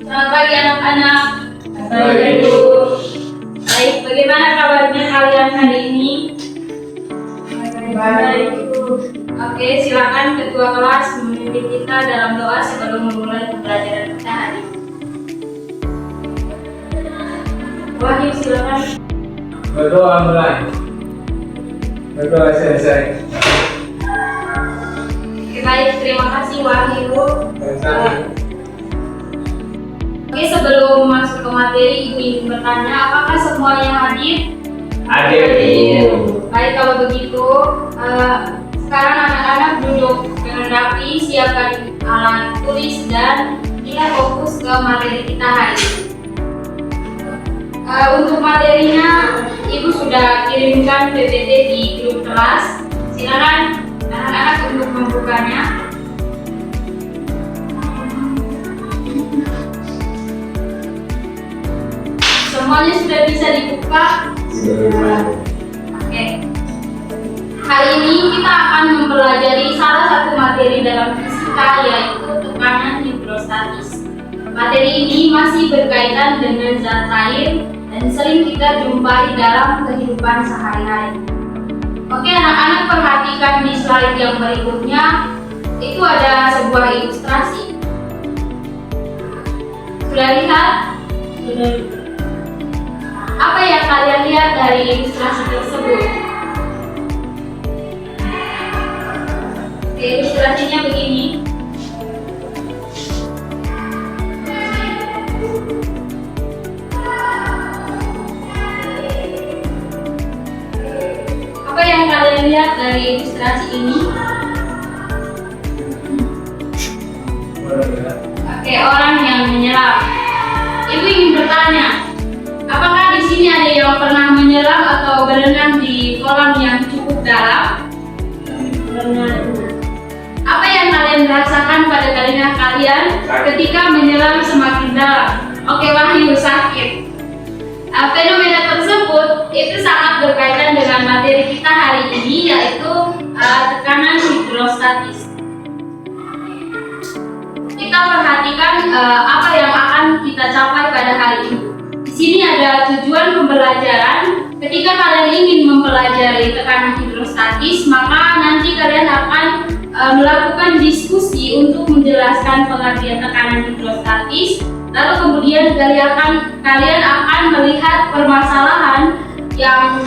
Selamat pagi anak-anak. Baik. Baik, bagaimana kabarnya kalian hari ini? Baik. Oke, silakan ketua kelas memimpin kita dalam doa sebelum memulai pembelajaran kita hari ini. Wahyu, silakan. Berdoa mulai. Berdoa selesai. Oke, baik, terima kasih Wahyu. Oke, sebelum masuk ke materi, Ibu ingin bertanya, apakah semuanya hadir? Hadir. Baik, kalau begitu, sekarang anak-anak duduk dengan rapi, siapkan alat tulis dan kita fokus ke materi kita hari ini. Untuk materinya, Ibu sudah kirimkan PPT di grup kelas. Silakan anak-anak untuk membukanya. Semuanya sudah bisa dibuka. Oke. Hari ini kita akan mempelajari salah satu materi dalam fisika, yaitu tekanan hidrostatis. Materi ini masih berkaitan dengan zat cair dan sering kita jumpai dalam kehidupan sehari-hari. Oke, anak-anak, perhatikan di slide yang berikutnya. Itu ada sebuah ilustrasi. Sudah lihat? Sudah. Apa yang kalian lihat dari ilustrasi tersebut? Oke, ilustrasinya begini. Apa yang kalian lihat dari ilustrasi ini? Oke, orang yang menyelam. Ibu ingin bertanya, apakah di sini ada yang pernah menyelam atau berenang di kolam yang cukup dalam? Apa yang kalian rasakan pada telinga kalian ketika menyelam semakin dalam? Oke, Wahyu, sakit. Fenomena tersebut itu sangat berkaitan dengan materi kita hari ini, yaitu tekanan hidrostatis. Kita perhatikan apa yang akan kita capai pada hari ini. Di sini ada tujuan pembelajaran. Ketika kalian ingin mempelajari tekanan hidrostatis, maka nanti kalian akan melakukan diskusi untuk menjelaskan pengertian tekanan hidrostatis. Lalu kemudian kalian akan melihat permasalahan yang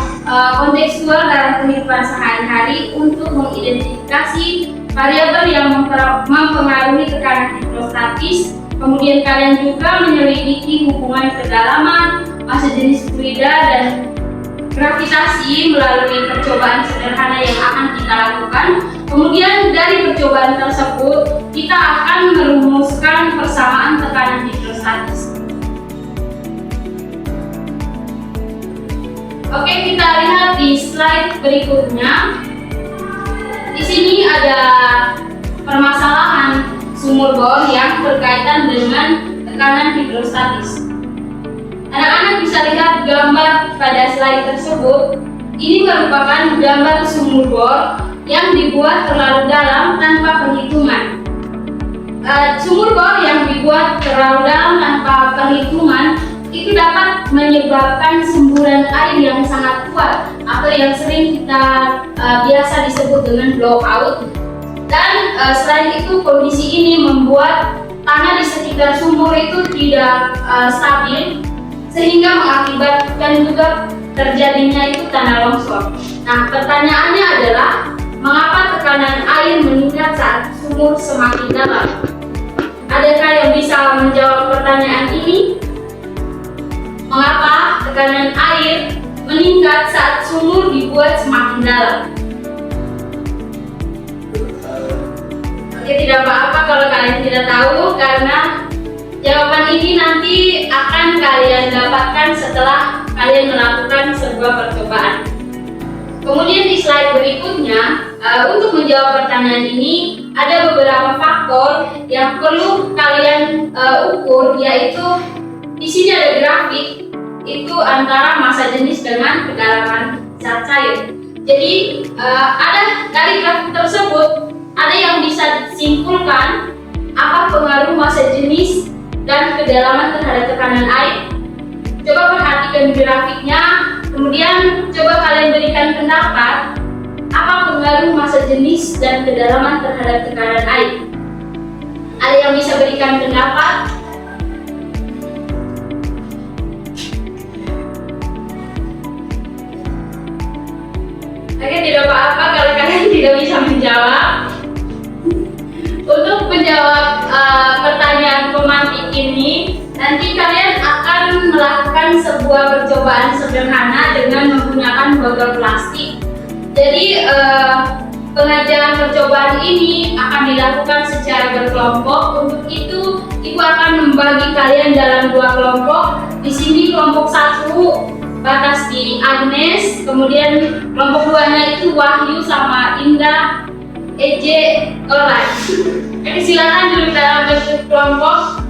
kontekstual dalam kehidupan sehari-hari untuk mengidentifikasi variabel yang mempengaruhi tekanan hidrostatis. Kemudian kalian juga menyelidiki hubungan kedalaman, massa jenis fluida, dan gravitasi melalui percobaan sederhana yang akan kita lakukan. Kemudian dari percobaan tersebut kita akan merumuskan persamaan tekanan hidrostatis. Oke, kita lihat di slide berikutnya. Di sini ada permasalahan sumur bor yang berkaitan dengan tekanan hidrostatis. Anak-anak bisa lihat gambar pada slide tersebut. Ini merupakan gambar sumur bor yang dibuat terlalu dalam tanpa perhitungan. Sumur bor yang dibuat terlalu dalam tanpa perhitungan itu dapat menyebabkan semburan air yang sangat kuat atau yang sering kita biasa disebut dengan blowout. Dan selain itu, kondisi ini membuat tanah di sekitar sumur itu tidak stabil, sehingga mengakibatkan juga terjadinya itu tanah longsor. Nah, pertanyaannya adalah, mengapa tekanan air meningkat saat sumur semakin dalam? Adakah yang bisa menjawab pertanyaan ini? Mengapa tekanan air meningkat saat sumur dibuat semakin dalam? Oke, tidak apa-apa kalau kalian tidak tahu, karena jawaban ini nanti akan kalian dapatkan setelah kalian melakukan sebuah percobaan. Kemudian di slide berikutnya, untuk menjawab pertanyaan ini ada beberapa faktor yang perlu kalian ukur, yaitu di sini ada grafik itu antara massa jenis dengan kedalaman zat cair. Jadi ada dari grafik tersebut ada yang bisa disimpulkan apa pengaruh massa jenis dan kedalaman terhadap tekanan air. Coba perhatikan grafiknya, kemudian coba kalian berikan pendapat apa pengaruh massa jenis dan kedalaman terhadap tekanan air. Ada yang bisa berikan pendapat? Oke, tidak apa-apa kalau kalian tidak bisa menjawab. Untuk menjawab pertanyaan pemantik ini, nanti kalian akan melakukan sebuah percobaan sederhana dengan menggunakan botol plastik. Jadi pengajaran percobaan ini akan dilakukan secara berkelompok. Untuk itu, Ibu akan membagi kalian dalam 2 kelompok. Di sini kelompok 1 batas di Agnes, kemudian kelompok 2-nya itu Wahyu sama Indah, EJ, Olay. Oke, silakan duduk dalam bentuk kelompok.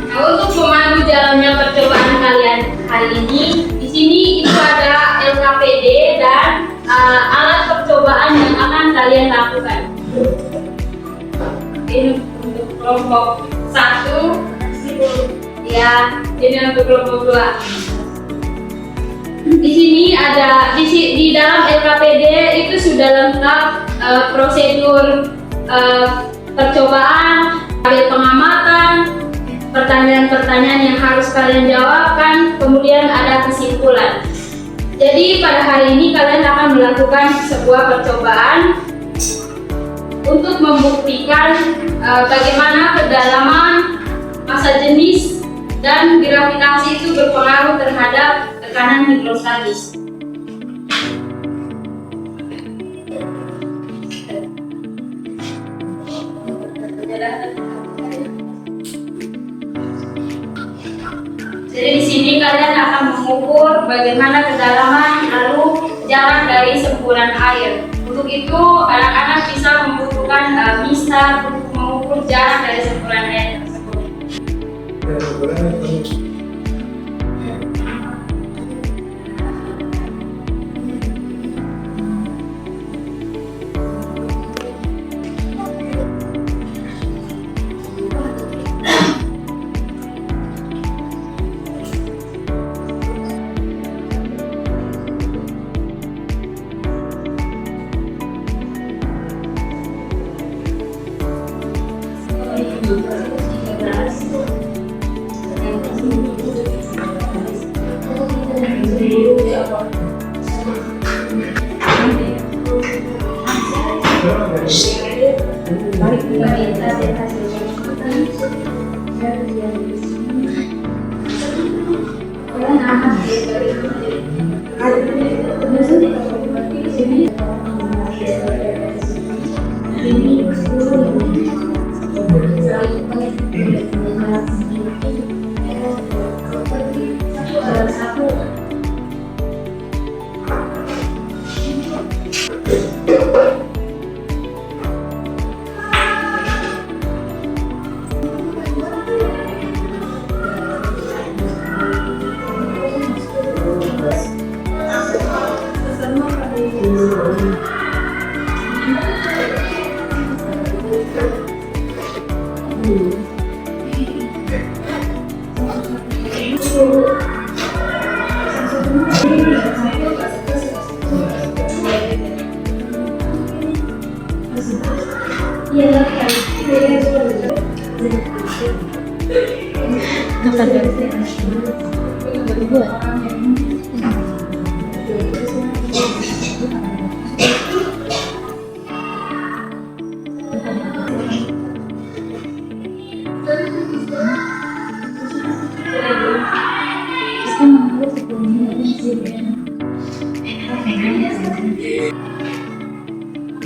Nah, untuk memandu jalannya percobaan kalian hari ini, di sini itu ada LKPD dan alat percobaan yang akan kalian lakukan. Ini untuk kelompok 1, ya, ini untuk kelompok 2. Di sini ada di dalam LKPD itu sudah lengkap prosedur percobaan, tabel pengamatan, pertanyaan-pertanyaan yang harus kalian jawabkan, kemudian ada kesimpulan. Jadi pada hari ini kalian akan melakukan sebuah percobaan untuk membuktikan bagaimana kedalaman, massa jenis, dan gravitasi itu berpengaruh terhadap tekanan hidrostatis. Jadi di sini kalian akan mengukur bagaimana kedalaman lalu jarak dari semburan air. Untuk itu anak-anak bisa membutuhkan mistar untuk mengukur jarak dari semburan air tersebut.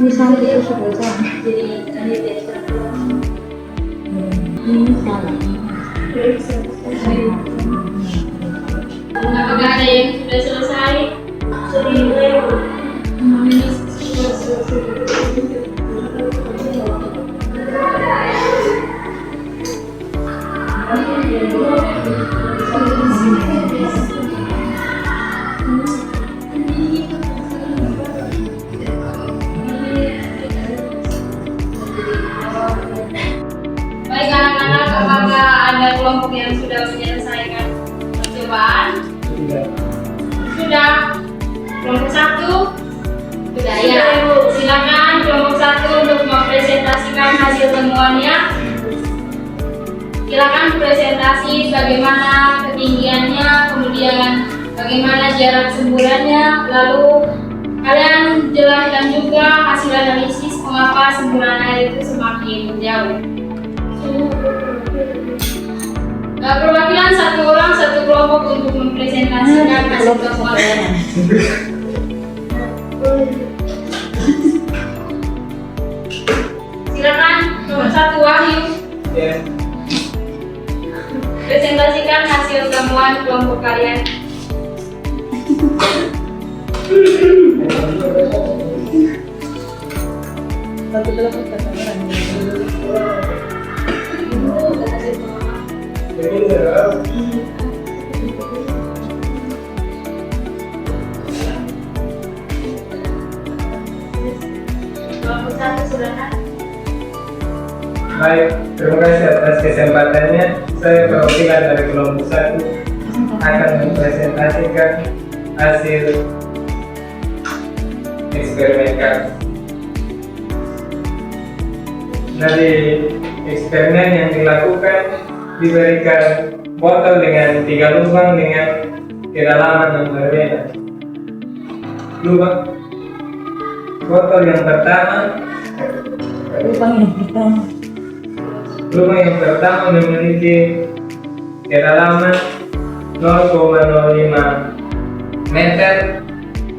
Misalnya itu sudah jadi ini salah. Apakah ada yang sudah selesai? Kelompok 1 budaya. Silakan kelompok 1 untuk mempresentasikan hasil temuannya. Silakan presentasi bagaimana ketinggiannya, kemudian bagaimana jarak semburannya, lalu kalian jelaskan juga hasil analisis mengapa semburan air itu semakin jauh. Perwakilan satu orang satu kelompok untuk mempresentasikan hasil temuannya. Silakan nomor 1 Wahyu. Ya. Presentasikan hasil temuan kelompok kalian. Kelompok 1 silakan. Baik, terima kasih atas kesempatannya. Saya perwakilan dari kelompok 1 akan mempresentasikan hasil eksperimen kami. Dari eksperimen yang dilakukan, diberikan botol dengan 3 lubang dengan kedalaman yang berbeda. Lubang botol yang pertama Lubang yang pertama memiliki kedalaman 0,05 meter,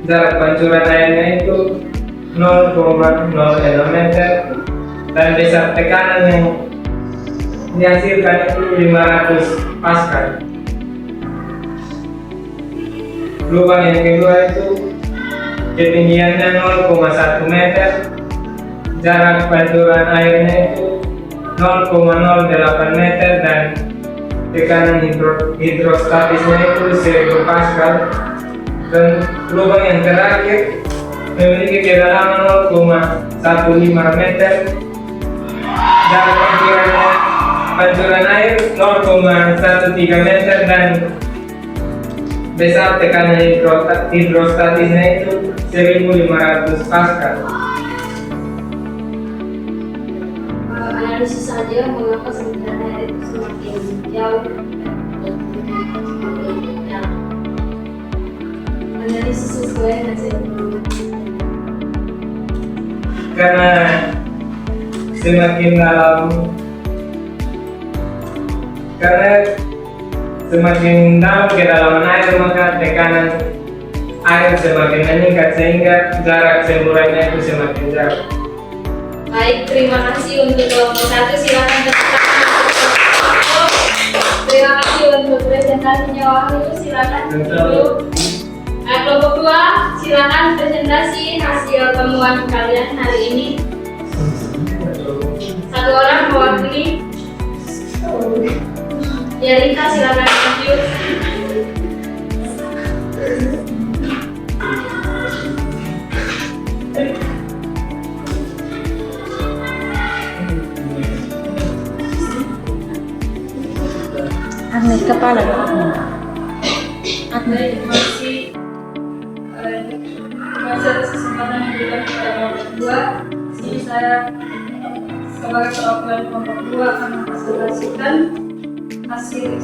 jarak pancuran airnya itu 0,06 meter, dan besar tekanan yang dihasilkan itu 500 Pascal. Lubang yang kedua itu ketinggiannya 0,1 meter, jarak pancuran airnya itu 0,08 meter, dan tekanan hidrostatisnya itu 1000 Pascal. Dan lubang yang terakhir memiliki kedalaman 0,15 meter, jarak pancuran air 0,13 meter, dan besar tekanan hidrostatisnya itu 1500 Pascal. Analisis saja mengapa semburan air itu semakin jauh. Analisis sesuai hasil. Karena semakin dalam, kedalaman air, maka tekanan air semakin meningkat sehingga jarak semburannya itu semakin jauh. Baik, terima kasih untuk kelompok 1. Silakan tepuk tangan. Terima kasih untuk presentasinya Wahyu. Silakan dulu. Kelompok 2, silakan presentasi hasil temuan kalian hari ini. Satu orang mewakili. Ya, Rita, silakan lanjut. Agnes kepala. Baik, terima kasih. Terima kasih atas kesempatan yang diberikan kepada kelompok 2. Sini saya sebagai perwakilan kelompok 2 akan mempresentasikan hasil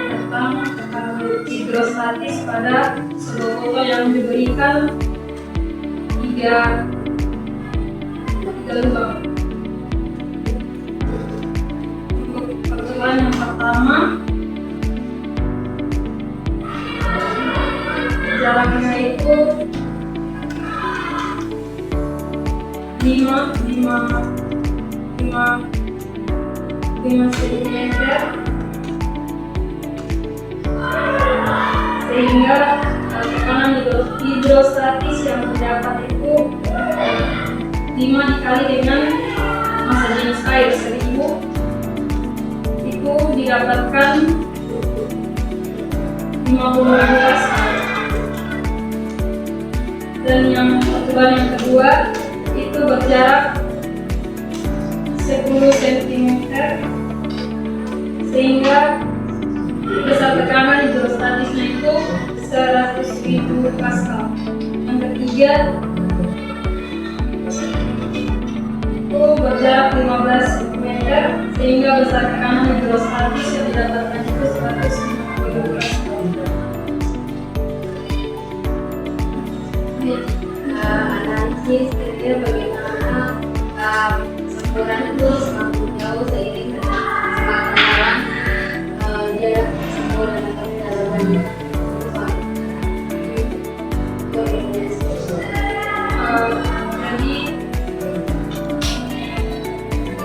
tentang tekanan hidrostatis pada sebuah botol yang diberikan 3 lubang. Untuk percobaan yang pertama, jaraknya itu 5 cm, sehingga tekanan hidrostatis yang terdapat itu 5 dikali dengan massa jenis air 1000, itu didapatkan 50 Pascal. Dan yang percobaan yang kedua itu berjarak 10 cm, sehingga besar tekanan hidrostatisnya itu 100 1000 Pascal. Yang ketiga itu berjarak 15 meter sehingga besar tekanan hidrostatis yang didapatkan itu 150 Pascal. Analisis kira-kira bagaimana semburan itu semakin jauh seiring dengan semakin jarak semburan atau kedalaman. Jadi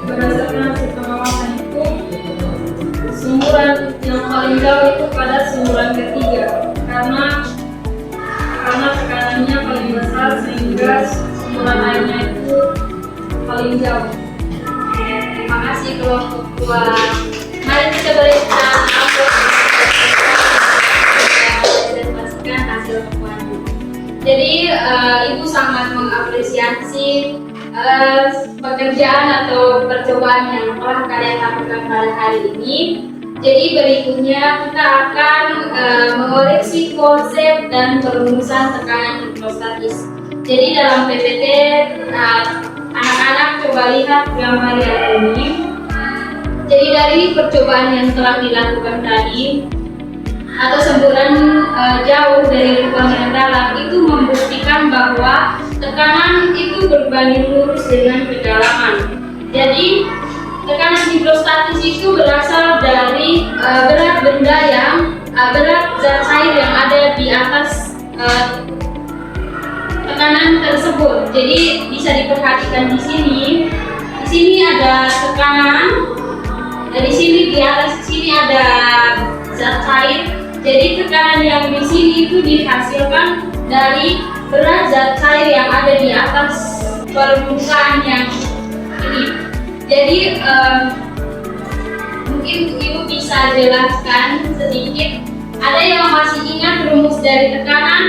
berdasarkan hasil pengawasan itu sumuran yang paling jauh itu pada sumuran ketiga karena tekanannya paling besar sehingga sumuran airnya itu paling jauh. Terima kasih kelompok 2. Mari kita berikan aplaus dan pastikan hasil temuannya. Jadi Ibu sangat mengapresiasi pekerjaan atau percobaan yang telah kalian lakukan pada hari ini. Jadi berikutnya kita akan mengoreksi konsep dan perumusan tekanan hidrostatis. Jadi dalam PPT anak-anak coba lihat gambar yang ini. Jadi dari percobaan yang telah dilakukan tadi atau semburan jauh dari lubang yang dalam itu membuktikan bahwa tekanan itu berbanding lurus dengan kedalaman. Jadi tekanan hidrostatis itu berasal dari berat benda yang berat zat cair yang ada di atas tekanan tersebut. Jadi bisa diperhatikan di sini. Di sini ada tekanan. Dari sini di atas sini ada zat cair. Jadi tekanan yang di sini itu dihasilkan dari berat zat cair yang ada di atas permukaan yang ini. Jadi mungkin Ibu bisa jelaskan sedikit. Ada yang masih ingat rumus dari tekanan?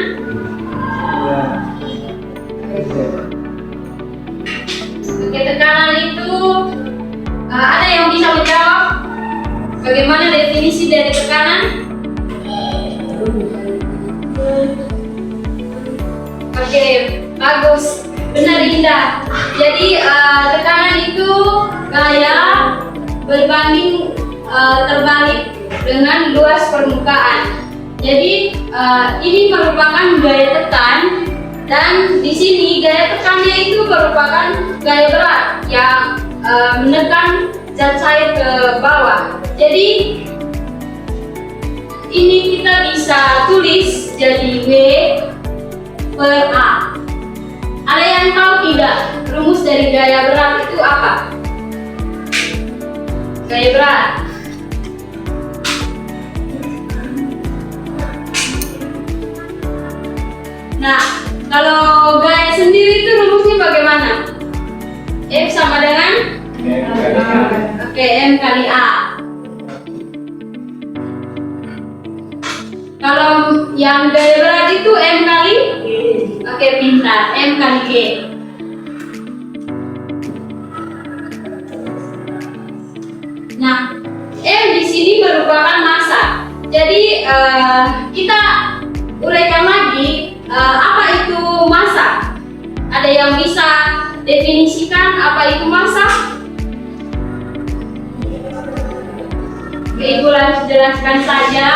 Oke, tekanan itu ada yang bisa menjawab? Bagaimana definisi dari tekanan? Oke, bagus, benar Indah. Jadi tekanan itu gaya berbanding terbalik dengan luas permukaan. Jadi ini merupakan gaya tekan dan di sini gaya tekannya itu merupakan gaya berat yang menekan zat cair ke bawah. Jadi ini kita bisa tulis jadi W per A. Ada yang tahu tidak rumus dari gaya berat itu apa? Gaya berat. Nah, kalau gaya sendiri itu rumusnya bagaimana? F sama dengan? Oke, M kali A. Kalau yang gaya berat itu M kali? Oke, pintar. M kali G. Nah, M di sini merupakan massa. Jadi kita uraikan lagi apa itu massa. Ada yang bisa definisikan apa itu massa? Ibu jelaskan saja.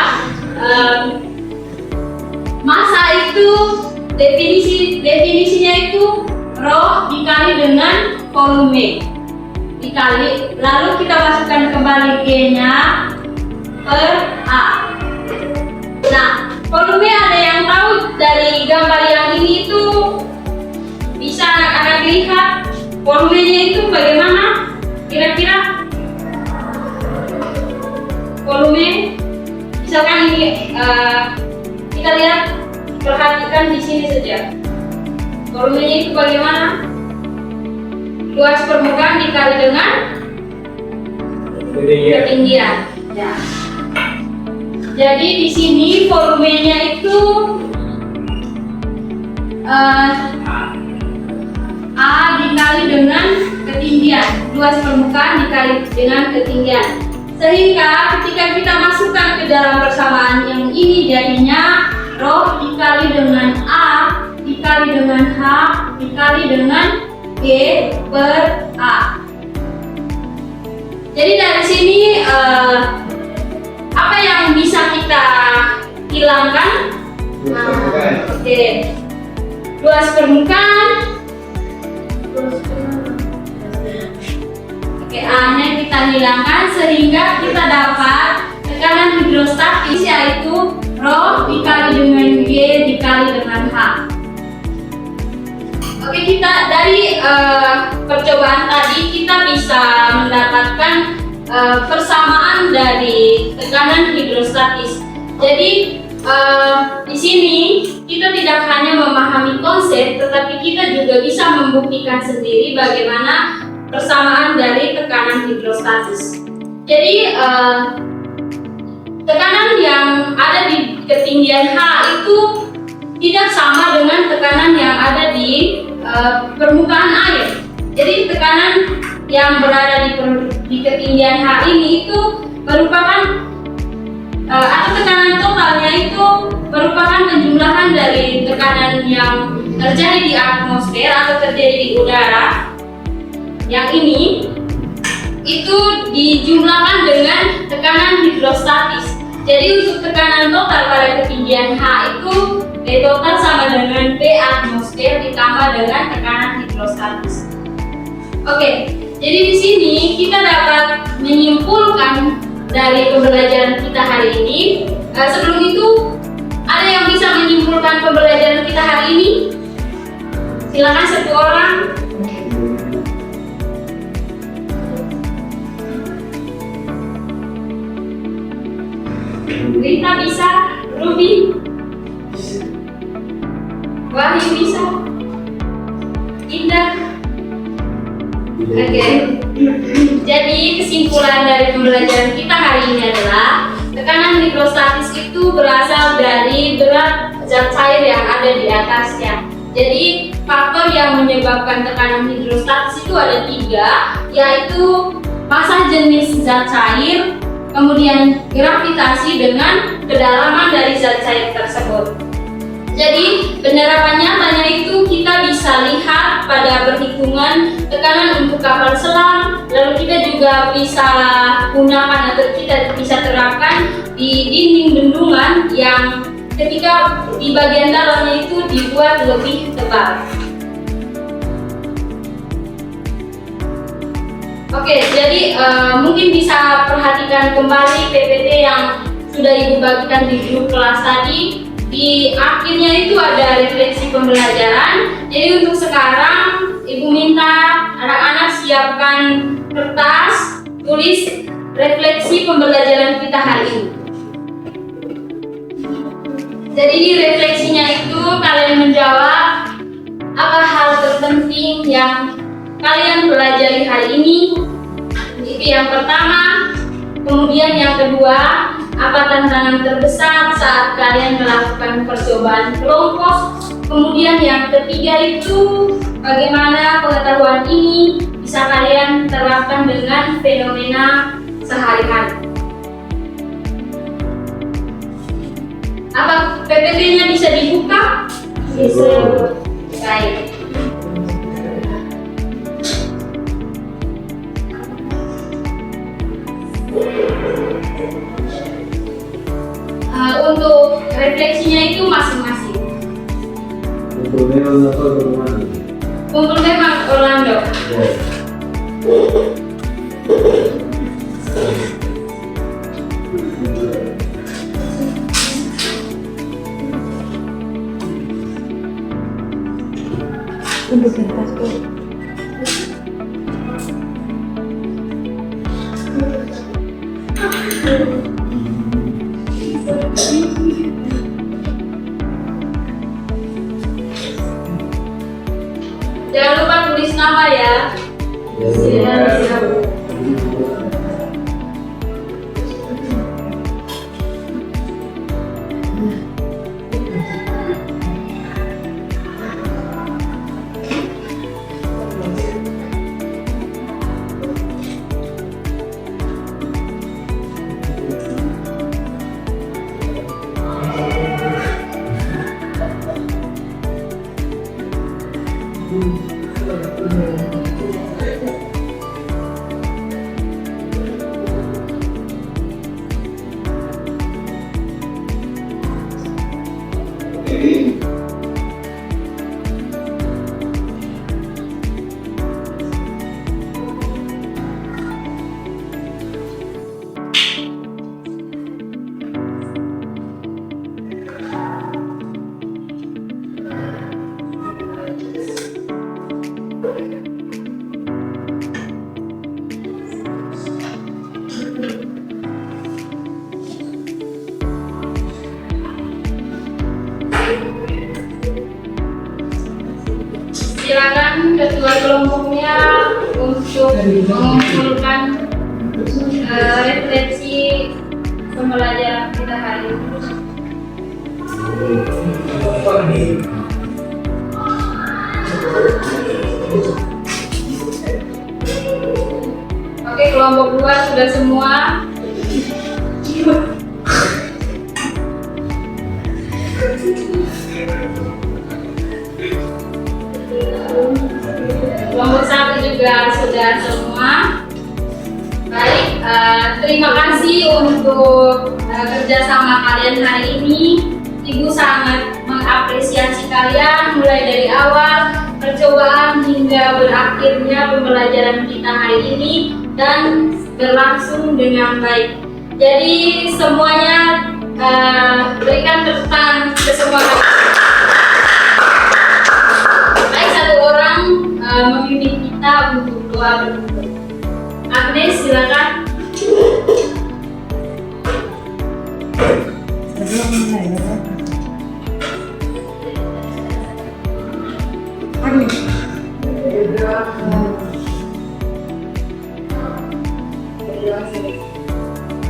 Massa itu definisinya itu rho dikali dengan volume dikali, lalu kita masukkan kembali G-nya per A. Nah, volume ada yang tahu dari gambar yang ini itu bisa anak-anak lihat volumenya itu bagaimana kira-kira? Volume misalkan ini kita lihat, perhatikan di sini saja. Volumenya itu bagaimana? Luas permukaan dikali dengan ketinggian. Ya. Jadi di sini volumenya itu A dikali dengan ketinggian, luas permukaan dikali dengan ketinggian. Sehingga ketika kita masukkan ke dalam persamaan yang ini jadinya rho dikali dengan A dikali dengan H dikali dengan G per A. Jadi dari sini apa yang bisa kita hilangkan? Oke. Luas permukaan. Oke, A-nya kita hilangkan sehingga kita dapat tekanan hidrostatis yaitu Rho dikali dengan G dikali dengan H. Oke, kita dari percobaan tadi kita bisa mendapatkan persamaan dari tekanan hidrostatis. Jadi di sini kita tidak hanya memahami konsep, tetapi kita juga bisa membuktikan sendiri bagaimana persamaan dari tekanan hidrostatis. Jadi tekanan yang ada di ketinggian H itu tidak sama dengan tekanan yang ada di permukaan air. Jadi tekanan yang berada di ketinggian H ini itu merupakan atau tekanan totalnya itu merupakan penjumlahan dari tekanan yang terjadi di atmosfer atau terjadi di udara. Yang ini itu dijumlahkan dengan tekanan hidrostatis. Jadi untuk tekanan total pada ketinggian H itu P total sama dengan P atmosfer ditambah dengan tekanan hidrostatis. Oke, jadi di sini kita dapat menyimpulkan dari pembelajaran kita hari ini. Sebelum itu, ada yang bisa menyimpulkan pembelajaran kita hari ini? Silakan satu orang. Rita bisa, Ruby, Wahyu bisa, Indah. Oke. Jadi kesimpulan dari pembelajaran kita hari ini adalah tekanan hidrostatis itu berasal dari berat zat cair yang ada di atasnya. Jadi faktor yang menyebabkan tekanan hidrostatis itu ada 3, yaitu massa jenis zat cair, kemudian gravitasi dengan kedalaman dari zat cair tersebut. Jadi penerapan nyatanya itu kita bisa lihat pada perhitungan tekanan untuk kapal selam, lalu kita juga bisa gunakan atau kita bisa terapkan di dinding bendungan yang ketika di bagian dalamnya itu dibuat lebih tebal. Oke, jadi mungkin bisa perhatikan kembali PPT yang sudah Ibu bagikan di grup kelas tadi. Di akhirnya itu ada refleksi pembelajaran. Jadi untuk sekarang Ibu minta anak-anak siapkan kertas, tulis refleksi pembelajaran kita hari ini. Jadi di refleksinya itu kalian menjawab apa hal terpenting yang kalian pelajari hari ini. Itu yang pertama. Kemudian yang kedua, apa tantangan terbesar saat kalian melakukan percobaan kelompok? Kemudian yang ketiga itu, bagaimana pengetahuan ini bisa kalian terapkan dengan fenomena sehari-hari? Apa PPT-nya bisa dibuka? Bisa. Baik. Untuk refleksinya itu masing-masing. Kumpul memang Orlando. Untuk kertasku. Jangan lupa tulis nama ya. Siap. Silakan ketua kelompoknya untuk mengumpulkan refleksi pembelajaran kita hari ini. Oke, kelompok 2 sudah semua. Kelompok 1 juga sudah semua. Baik, terima kasih untuk kerjasama kalian hari ini. Ibu sangat mengapresiasi kalian mulai dari awal percobaan hingga berakhirnya pembelajaran kita hari ini dan berlangsung dengan baik. Jadi semuanya berikan tepuk tangan ke semua. Baik, satu orang memimpin kita untuk doa berdoa. Agnes, silakan.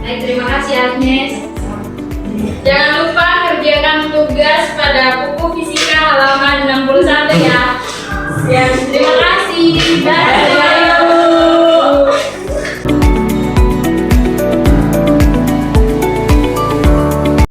Baik, terima kasih Agnes. Jangan lupa kerjakan tugas pada buku fisika halaman 61 ya. Ya, terima kasih. Bye.